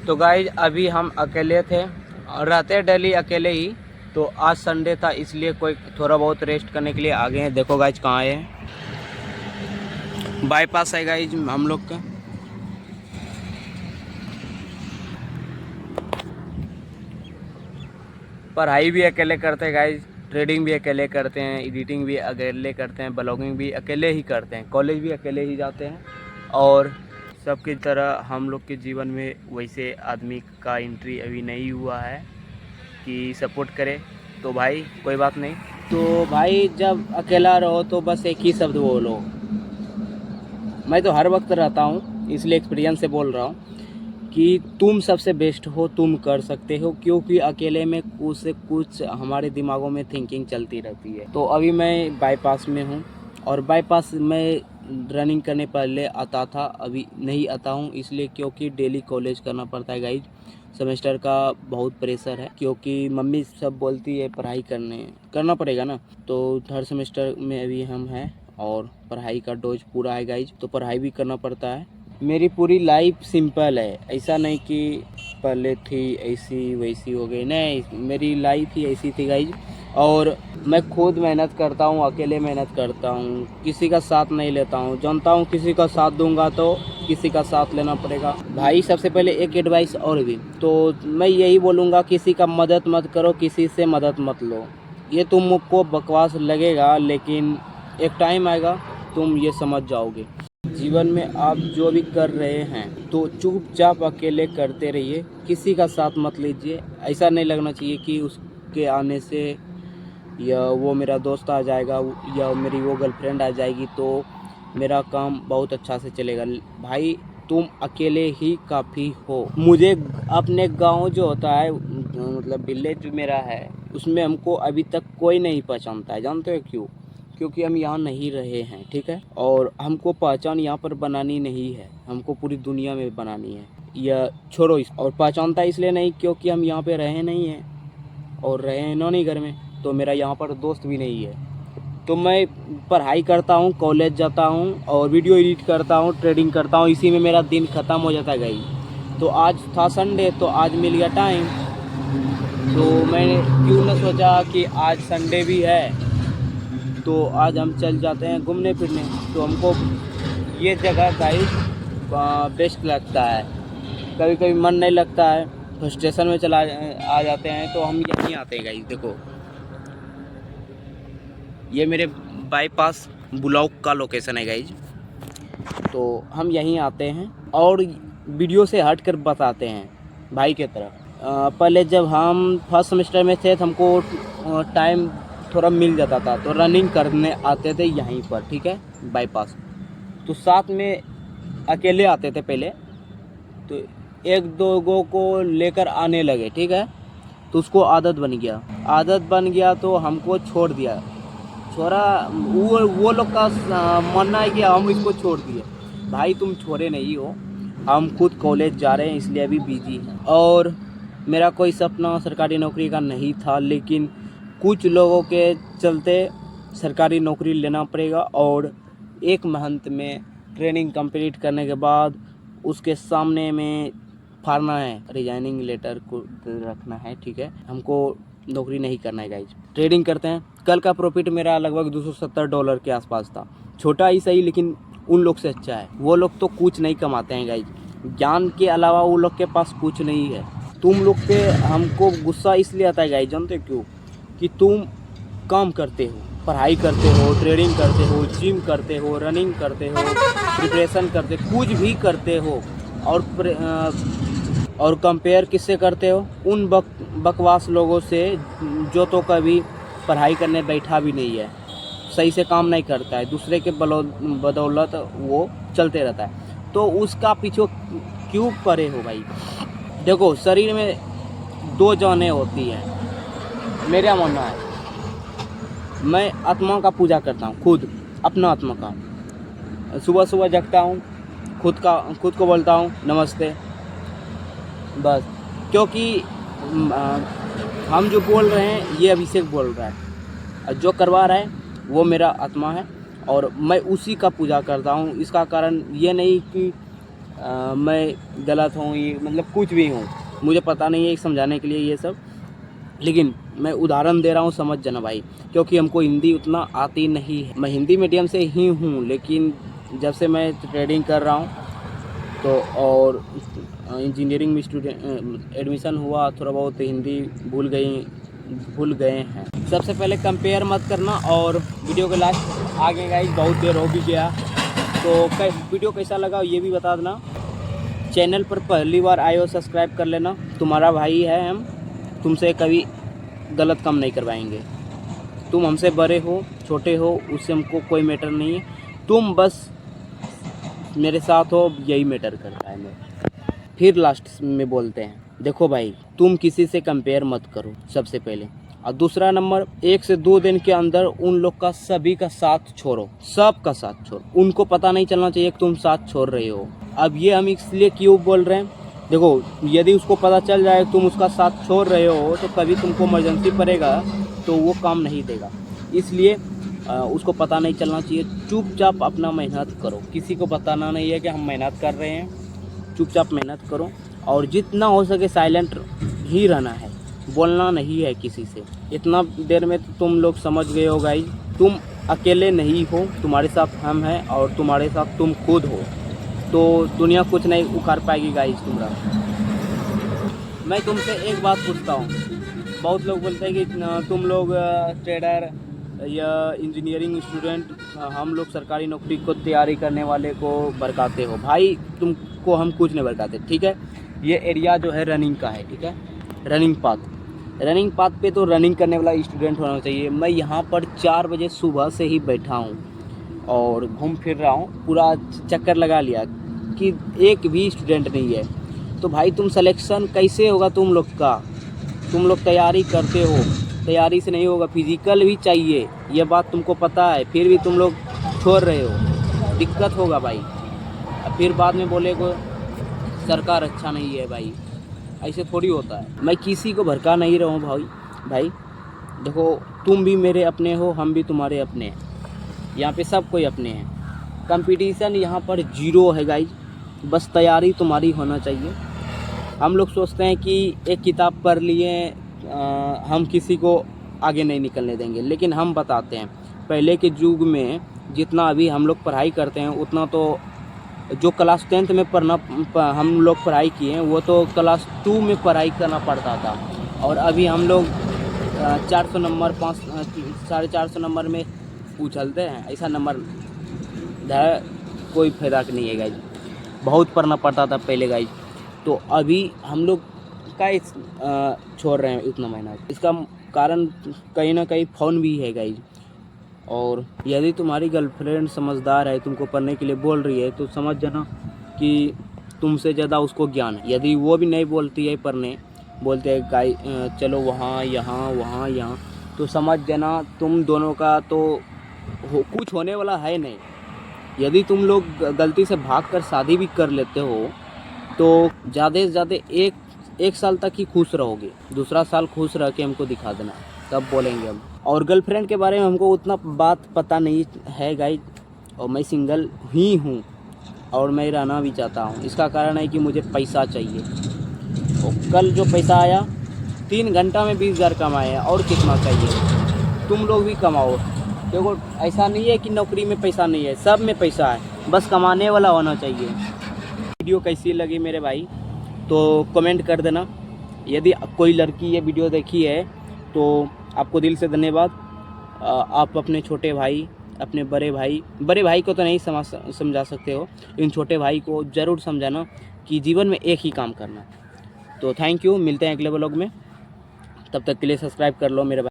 तो गाइज अभी हम अकेले थे और रहते डेली अकेले ही। तो आज संडे था इसलिए कोई थोड़ा बहुत रेस्ट करने के लिए आ गए हैं। देखो गाइज कहाँ आए हैं, बाईपास है गाइज हम लोग का। पढ़ाई भी अकेले करते हैं गाइज, ट्रेडिंग भी अकेले करते हैं, एडिटिंग भी अकेले करते हैं, ब्लॉगिंग भी अकेले ही करते हैं, कॉलेज भी अकेले ही जाते हैं। और सबकी तरह हम लोग के जीवन में वैसे आदमी का एंट्री अभी नहीं हुआ है कि सपोर्ट करे। तो भाई कोई बात नहीं। तो भाई जब अकेला रहो तो बस एक ही शब्द बोलो। मैं तो हर वक्त रहता हूँ इसलिए एक्सपीरियंस से बोल रहा हूँ कि तुम सबसे बेस्ट हो, तुम कर सकते हो। क्योंकि अकेले में कुछ से कुछ हमारे दिमागों में थिंकिंग चलती रहती है। तो अभी मैं बाईपास में हूँ और बाईपास में रनिंग करने पहले आता था, अभी नहीं आता हूँ इसलिए क्योंकि डेली कॉलेज करना पड़ता है गाइज। सेमेस्टर का बहुत प्रेशर है क्योंकि मम्मी सब बोलती है पढ़ाई करना पड़ेगा ना। तो थर्ड सेमेस्टर में अभी हम हैं और पढ़ाई का डोज पूरा है गाइज, तो पढ़ाई भी करना पड़ता है। मेरी पूरी लाइफ सिंपल है, ऐसा नहीं कि पहले थी ऐसी वैसी हो गई, नहीं मेरी लाइफ ही ऐसी थी गाइज। और मैं खुद मेहनत करता हूँ, अकेले मेहनत करता हूँ, किसी का साथ नहीं लेता हूँ। जानता हूँ किसी का साथ दूंगा तो किसी का साथ लेना पड़ेगा। भाई सबसे पहले एक एडवाइस और भी, तो मैं यही बोलूँगा किसी का मदद मत करो, किसी से मदद मत लो। ये तुमको बकवास लगेगा लेकिन एक टाइम आएगा तुम ये समझ जाओगे। जीवन में आप जो भी कर रहे हैं तो चुपचाप अकेले करते रहिए, किसी का साथ मत लीजिए। ऐसा नहीं लगना चाहिए कि उसके आने से या वो मेरा दोस्त आ जाएगा या मेरी वो गर्लफ्रेंड आ जाएगी तो मेरा काम बहुत अच्छा से चलेगा। भाई तुम अकेले ही काफ़ी हो। मुझे अपने गांव जो होता है मतलब विलेज मेरा है, उसमें हमको अभी तक कोई नहीं पहचानता है। जानते हो क्यों? क्योंकि हम यहाँ नहीं रहे हैं, ठीक है। और हमको पहचान यहाँ पर बनानी नहीं है, हमको पूरी दुनिया में बनानी है। या छोड़ो इस, और पहचानता इसलिए नहीं क्योंकि हम यहाँ पे रहे नहीं हैं और रहे हैं नौनी घर में, तो मेरा यहाँ पर दोस्त भी नहीं है। तो मैं पढ़ाई करता हूँ, कॉलेज जाता हूँ और वीडियो एडिट करता हूँ, ट्रेडिंग करता हूँ, इसी में मेरा दिन ख़त्म हो जाता है गई। तो आज था संडे तो आज मिल गया टाइम, तो मैंने क्यों न सोचा कि आज संडे भी है तो आज हम चल जाते हैं घूमने फिरने। तो हमको ये जगह गाइस बेस्ट लगता है। कभी कभी मन नहीं लगता है तो स्टेशन में आ जाते हैं, तो हम यहीं आते हैं गाइस। देखो ये मेरे बाईपास ब्लॉक का लोकेशन है गाइज। तो हम यहीं आते हैं और वीडियो से हट कर बताते हैं भाई की तरह। पहले जब हम फर्स्ट सेमेस्टर में थे तो हमको टाइम थोड़ा मिल जाता था तो रनिंग करने आते थे यहीं पर, ठीक है, बाईपास। तो साथ में अकेले आते थे पहले, तो एक दो गो को लेकर आने लगे, ठीक है। तो उसको आदत बन गया तो हमको छोड़ दिया। छोड़ा वो लोग का मानना है कि हम इसको छोड़ दिए। भाई तुम छोड़े नहीं हो, हम खुद कॉलेज जा रहे हैं इसलिए अभी बिजी हैं। और मेरा कोई सपना सरकारी नौकरी का नहीं था, लेकिन कुछ लोगों के चलते सरकारी नौकरी लेना पड़ेगा और एक मंथ में ट्रेनिंग कंप्लीट करने के बाद उसके सामने में फाड़ना है, रिजाइनिंग लेटर को रखना है, ठीक है। हमको नौकरी नहीं करना है गाइज, ट्रेडिंग करते हैं। कल का प्रॉफिट मेरा लगभग $270 के आसपास था। छोटा ही सही लेकिन उन लोग से अच्छा है। वो लोग तो कुछ नहीं कमाते हैं गाइज, ज्ञान के अलावा वो लोग के पास कुछ नहीं है। तुम लोग पे हमको गुस्सा इसलिए आता है गाइज, जानते हो क्यों? कि तुम काम करते हो, पढ़ाई करते हो, ट्रेडिंग करते हो, जिम करते हो, रनिंग करते हो, प्रिपरेशन करते, कुछ भी करते हो और कंपेयर किससे करते हो? उन बकवास लोगों से जो तो कभी पढ़ाई करने बैठा भी नहीं है, सही से काम नहीं करता है, दूसरे के बदौलत वो चलते रहता है। तो उसका पीछे क्यों पड़े हो भाई? देखो शरीर में दो जानें होती हैं, मेरा मानना है। मैं आत्मा का पूजा करता हूँ, खुद अपना आत्मा का। सुबह सुबह जगता हूँ, खुद को बोलता हूँ नमस्ते, बस। क्योंकि हम जो बोल रहे हैं ये अभिषेक बोल रहा है, जो करवा रहा है वो मेरा आत्मा है और मैं उसी का पूजा करता हूँ। इसका कारण ये नहीं कि मैं गलत हूँ, ये मतलब कुछ भी हूँ, मुझे पता नहीं है समझाने के लिए ये सब, लेकिन मैं उदाहरण दे रहा हूँ, समझ जाना भाई, क्योंकि हमको हिंदी उतना आती नहीं है। मैं हिंदी मीडियम से ही हूँ, लेकिन जब से मैं ट्रेडिंग कर रहा हूँ तो और इंजीनियरिंग में स्टूडेंट एडमिशन हुआ, थोड़ा बहुत हिंदी भूल गए हैं। सबसे पहले कंपेयर मत करना, और वीडियो के लास्ट आगे गाइस बहुत देर हो भी गया, तो वीडियो कैसा लगा ये भी बता देना। चैनल पर पहली बार आए हो सब्सक्राइब कर लेना, तुम्हारा भाई है हम, तुमसे कभी गलत काम नहीं करवाएंगे। तुम हमसे बड़े हो छोटे हो उससे हमको कोई मैटर नहीं है, तुम बस मेरे साथ हो, यही मैटर करता है। मैं फिर लास्ट में बोलते हैं, देखो भाई तुम किसी से कंपेयर मत करो सबसे पहले, और दूसरा नंबर 1 से 2 दिन के अंदर उन लोग का सभी का साथ छोड़ो, सबका साथ छोड़ो, उनको पता नहीं चलना चाहिए कि तुम साथ छोड़ रहे हो। अब ये हम इसलिए क्यों बोल रहे हैं, देखो यदि उसको पता चल जाए तुम उसका साथ छोड़ रहे हो तो कभी तुमको इमरजेंसी पड़ेगा तो वो काम नहीं देगा, इसलिए उसको पता नहीं चलना चाहिए। चुपचाप अपना मेहनत करो, किसी को बताना नहीं है कि हम मेहनत कर रहे हैं, चुपचाप मेहनत करो, और जितना हो सके साइलेंट ही रहना है, बोलना नहीं है किसी से। इतना देर में तो तुम लोग समझ गए हो गाइस, तुम अकेले नहीं हो, तुम्हारे साथ हम हैं और तुम्हारे साथ तुम खुद हो, तो दुनिया कुछ नहीं उखाड़ पाएगी गाइस तुम्हारा। मैं तुमसे एक बात पूछता हूँ, बहुत लोग बोलते हैं कि तुम लोग ट्रेडर या इंजीनियरिंग स्टूडेंट, हम लोग सरकारी नौकरी को तैयारी करने वाले को भड़काते हो। भाई तुमको हम कुछ नहीं भड़काते, ठीक है। ये एरिया जो है रनिंग का है, ठीक है, रनिंग पाथ पे तो रनिंग करने वाला स्टूडेंट होना चाहिए। मैं यहाँ पर 4 बजे सुबह से ही बैठा हूँ और घूम फिर रहा हूँ, पूरा चक्कर लगा लिया कि एक भी स्टूडेंट नहीं है। तो भाई तुम सिलेक्शन कैसे होगा तुम लोग का, तुम लोग तैयारी करते हो, तैयारी से नहीं होगा, फिजिकल भी चाहिए, ये बात तुमको पता है, फिर भी तुम लोग छोड़ रहे हो, दिक्कत होगा भाई। अब फिर बाद में बोले को सरकार अच्छा नहीं है, भाई ऐसे थोड़ी होता है। मैं किसी को भड़का नहीं रहा हूँ भाई देखो तुम भी मेरे अपने हो, हम भी तुम्हारे अपने हैं, यहाँ पे सब कोई अपने हैं। कंपटीशन यहाँ पर 0 है गाइज, बस तैयारी तुम्हारी होना चाहिए। हम लोग सोचते हैं कि एक किताब पढ़ लिए हम किसी को आगे नहीं निकलने देंगे, लेकिन हम बताते हैं पहले के युग में जितना अभी हम लोग पढ़ाई करते हैं उतना तो जो क्लास 10th में हम लोग पढ़ाई किए हैं वो तो क्लास 2 में पढ़ाई करना पड़ता था, और अभी हम लोग 400 नंबर 450 नंबर में उछलते हैं। ऐसा नंबर कोई फ़ायदा नहीं है गाइज, बहुत पढ़ना पड़ता था पहले गाइज। तो अभी हम लोग का छोड़ रहे हैं इतना मेहनत, इसका कारण कहीं ना कहीं फ़ोन भी है गाइज। और यदि तुम्हारी गर्लफ्रेंड समझदार है, तुमको पढ़ने के लिए बोल रही है, तो समझ जाना कि तुमसे ज़्यादा उसको ज्ञान है। यदि वो भी नहीं बोलती है पढ़ने, बोलते हैं गाइज चलो वहाँ यहाँ, तो समझ जाना तुम दोनों का तो कुछ होने वाला है नहीं। यदि तुम लोग गलती से भागकर शादी भी कर लेते हो तो ज़्यादा से ज़्यादा एक साल तक ही खुश रहोगे, दूसरा साल खुश रह के हमको दिखा देना, तब बोलेंगे हम। और गर्लफ्रेंड के बारे में हमको उतना बात पता नहीं है गाइज, और मैं सिंगल ही हूँ और मैं रहना भी चाहता हूँ। इसका कारण है कि मुझे पैसा चाहिए, और कल जो पैसा आया 3 घंटा में 20,000 कमाए, और कितना चाहिए। तुम लोग भी कमाओ, देखो ऐसा नहीं है कि नौकरी में पैसा नहीं है, सब में पैसा है, बस कमाने वाला होना चाहिए। वीडियो कैसी लगी मेरे भाई तो कमेंट कर देना। यदि कोई लड़की ये वीडियो देखी है तो आपको दिल से धन्यवाद। आप अपने छोटे भाई, अपने बड़े भाई को तो नहीं समझा सकते हो, इन छोटे भाई को ज़रूर समझाना कि जीवन में एक ही काम करना। तो थैंक यू, मिलते हैं अगले व्लॉग में, तब तक के लिए सब्सक्राइब कर लो मेरे भाई।